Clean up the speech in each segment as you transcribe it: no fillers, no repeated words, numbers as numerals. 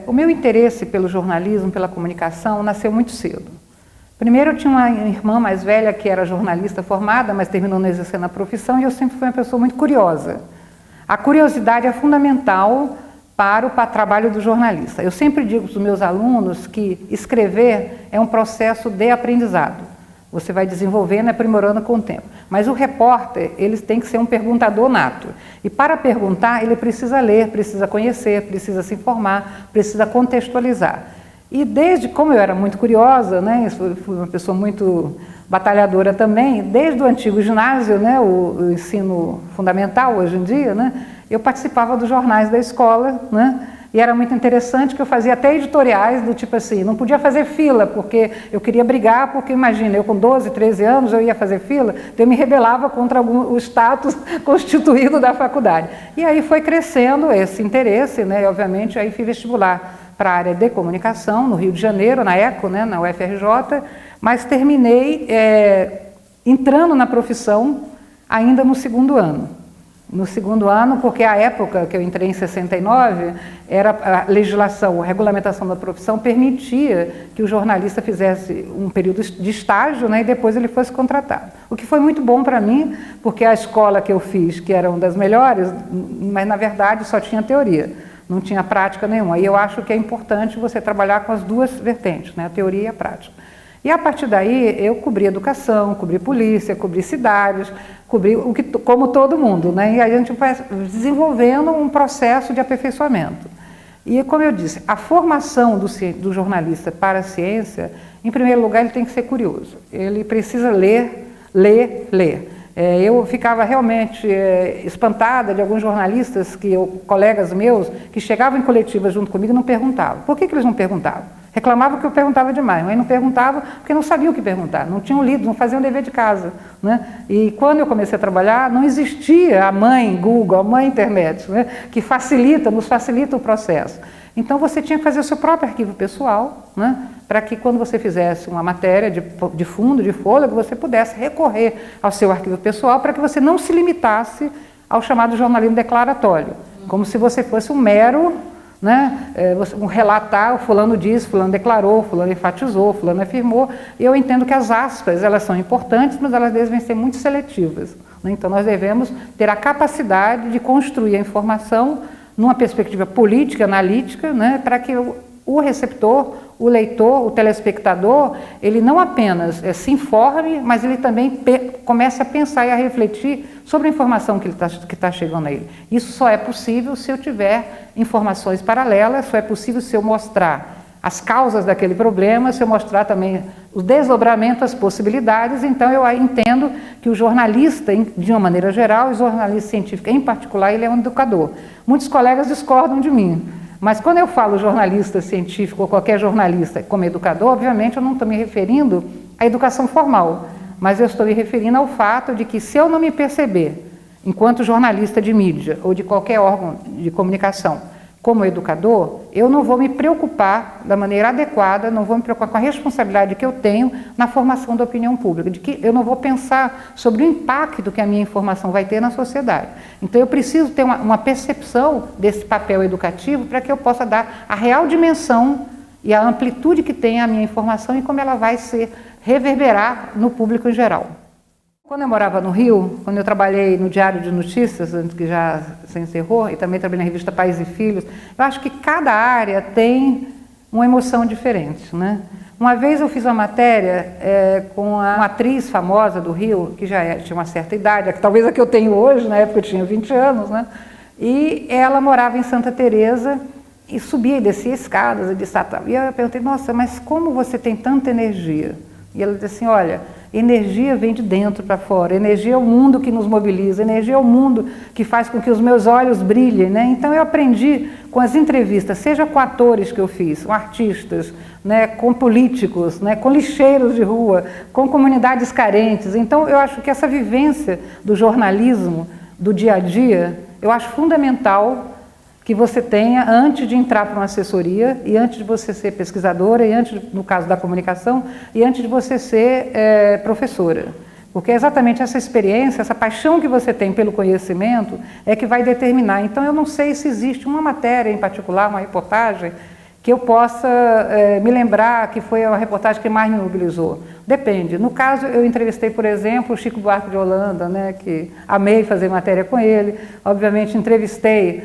o meu interesse pelo jornalismo, pela comunicação, nasceu muito cedo. Primeiro, eu tinha uma irmã mais velha que era jornalista formada, mas terminou não exercendo a profissão, e eu sempre fui uma pessoa muito curiosa. A curiosidade é fundamental para o trabalho do jornalista. Eu sempre digo para os meus alunos que escrever é um processo de aprendizado. Você vai desenvolvendo e aprimorando com o tempo. Mas o repórter, ele tem que ser um perguntador nato. E para perguntar, ele precisa ler, precisa conhecer, precisa se informar, precisa contextualizar. E desde, como eu era muito curiosa, né, fui uma pessoa muito batalhadora também, desde o antigo ginásio, né, o ensino fundamental hoje em dia, né, eu participava dos jornais da escola, né, e era muito interessante que eu fazia até editoriais do tipo assim, não podia fazer fila, porque eu queria brigar, porque imagina, eu com 12, 13 anos eu ia fazer fila, então eu me rebelava contra o status constituído da faculdade. E aí foi crescendo esse interesse, né, e obviamente aí fiz vestibular para a área de comunicação, no Rio de Janeiro, na ECO, né, na UFRJ, mas terminei entrando na profissão ainda no segundo ano. No segundo ano, porque a época que eu entrei em 69, era a legislação, a regulamentação da profissão permitia que o jornalista fizesse um período de estágio, né, e depois ele fosse contratado. O que foi muito bom para mim, porque a escola que eu fiz, que era uma das melhores, mas na verdade só tinha teoria, não tinha prática nenhuma. E eu acho que é importante você trabalhar com as duas vertentes, né, a teoria e a prática. E a partir daí eu cobri educação, cobri polícia, cobri cidades, cobri como todo mundo, né? E aí a gente vai desenvolvendo um processo de aperfeiçoamento. E como eu disse, a formação do jornalista para a ciência, em primeiro lugar, ele tem que ser curioso. Ele precisa ler. Eu ficava realmente espantada de alguns jornalistas, colegas meus, que chegavam em coletivas junto comigo e não perguntavam. Por que eles não perguntavam? Reclamavam que eu perguntava demais, mas não perguntavam porque não sabiam o que perguntar, não tinham lido, não faziam dever de casa, né? E quando eu comecei a trabalhar, não existia a mãe Google, a mãe internet, né? Que nos facilita o processo. Então você tinha que fazer o seu próprio arquivo pessoal, né? Para que quando você fizesse uma matéria de fundo, de fôlego, você pudesse recorrer ao seu arquivo pessoal para que você não se limitasse ao chamado jornalismo declaratório, como se você fosse um mero, né, um relatar, o fulano disse, fulano declarou, fulano enfatizou, fulano afirmou. E eu entendo que as aspas, elas são importantes, mas elas devem ser muito seletivas, né? Então nós devemos ter a capacidade de construir a informação numa perspectiva política, analítica, né, para que o receptor, o leitor, o telespectador, ele não apenas se informe, mas ele também comece a pensar e a refletir sobre a informação que está chegando a ele. Isso só é possível se eu tiver informações paralelas, só é possível se eu mostrar as causas daquele problema, se eu mostrar também o desdobramento, as possibilidades. Então eu entendo que o jornalista, de uma maneira geral, e o jornalista científico em particular, ele é um educador. Muitos colegas discordam de mim. Mas quando eu falo jornalista científico ou qualquer jornalista como educador, obviamente eu não estou me referindo à educação formal, mas eu estou me referindo ao fato de que se eu não me perceber, enquanto jornalista de mídia ou de qualquer órgão de comunicação, como educador, eu não vou me preocupar da maneira adequada, não vou me preocupar com a responsabilidade que eu tenho na formação da opinião pública, de que eu não vou pensar sobre o impacto que a minha informação vai ter na sociedade. Então eu preciso ter uma percepção desse papel educativo para que eu possa dar a real dimensão e a amplitude que tem a minha informação e como ela vai se reverberar no público em geral. Quando eu morava no Rio, quando eu trabalhei no Diário de Notícias, antes que já se encerrou, e também trabalhei na revista Pais e Filhos, eu acho que cada área tem uma emoção diferente, né? Uma vez eu fiz uma matéria com uma atriz famosa do Rio, que já tinha uma certa idade, talvez a que eu tenho hoje, na época eu tinha 20 anos, né? E ela morava em Santa Teresa e subia e descia escadas, e eu perguntei, nossa, mas como você tem tanta energia? E ela disse assim, olha, energia vem de dentro para fora, energia é o mundo que nos mobiliza, energia é o mundo que faz com que os meus olhos brilhem, né? Então eu aprendi com as entrevistas, seja com atores que eu fiz, com artistas, né, com políticos, né, com lixeiros de rua, com comunidades carentes. Então eu acho que essa vivência do jornalismo, do dia a dia, eu acho fundamental que você tenha antes de entrar para uma assessoria e antes de você ser pesquisadora e antes, no caso da comunicação, e antes de você ser professora. Porque é exatamente essa experiência, essa paixão que você tem pelo conhecimento é que vai determinar. Então eu não sei se existe uma matéria em particular, uma reportagem, que eu possa me lembrar que foi a reportagem que mais me mobilizou. Depende. No caso, eu entrevistei, por exemplo, o Chico Buarque de Holanda, né, que amei fazer matéria com ele. Obviamente, entrevistei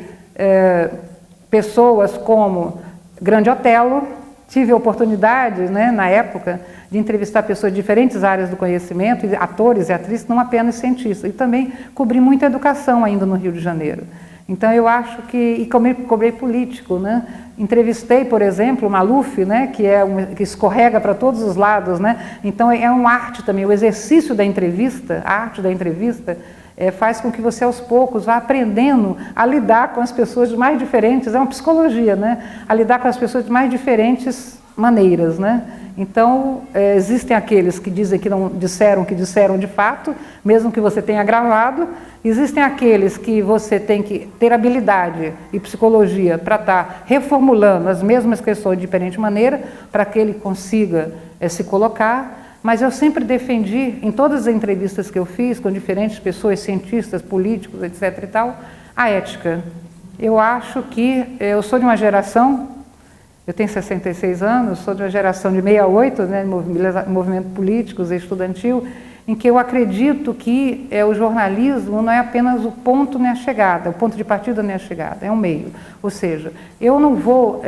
pessoas como Grande Otelo. Tive a oportunidade, né, na época, de entrevistar pessoas de diferentes áreas do conhecimento, atores e atrizes, não apenas cientistas. E também cobri muita educação ainda no Rio de Janeiro. Então, eu acho que... E cobrei político, né? Entrevistei, por exemplo, o Maluf, né? Que escorrega para todos os lados, né? Então, é uma arte também. O exercício da entrevista, a arte da entrevista, faz com que você, aos poucos, vá aprendendo a lidar com as pessoas de mais diferentes... É uma psicologia, né? A lidar com as pessoas de mais diferentes maneiras, né? Então, existem aqueles que dizem que não disseram, que disseram de fato, mesmo que você tenha gravado. Existem aqueles que você tem que ter habilidade e psicologia para estar reformulando as mesmas questões de diferente maneira, para que ele consiga se colocar. Mas eu sempre defendi, em todas as entrevistas que eu fiz com diferentes pessoas, cientistas, políticos, etc. e tal, a ética. Eu acho que eu sou de uma geração... Eu tenho 66 anos, sou de uma geração de 68, né, movimento políticos e estudantil, em que eu acredito que o jornalismo não é apenas o ponto nem a chegada, o ponto de partida nem a chegada, é um meio. Ou seja, eu não vou,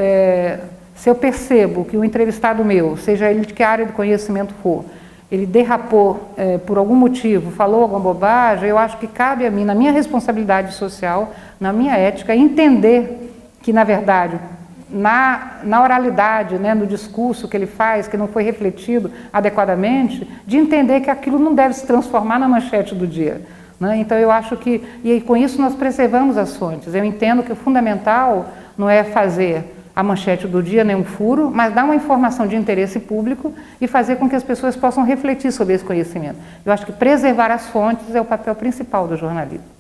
se eu percebo que o entrevistado meu, seja ele de que área do conhecimento for, ele derrapou por algum motivo, falou alguma bobagem, eu acho que cabe a mim, na minha responsabilidade social, na minha ética, entender que, na verdade, na oralidade, né, no discurso que ele faz, que não foi refletido adequadamente, de entender que aquilo não deve se transformar na manchete do dia, né? Então eu acho que, e com isso nós preservamos as fontes. Eu entendo que o fundamental não é fazer a manchete do dia, nem um furo, mas dar uma informação de interesse público e fazer com que as pessoas possam refletir sobre esse conhecimento. Eu acho que preservar as fontes é o papel principal do jornalismo.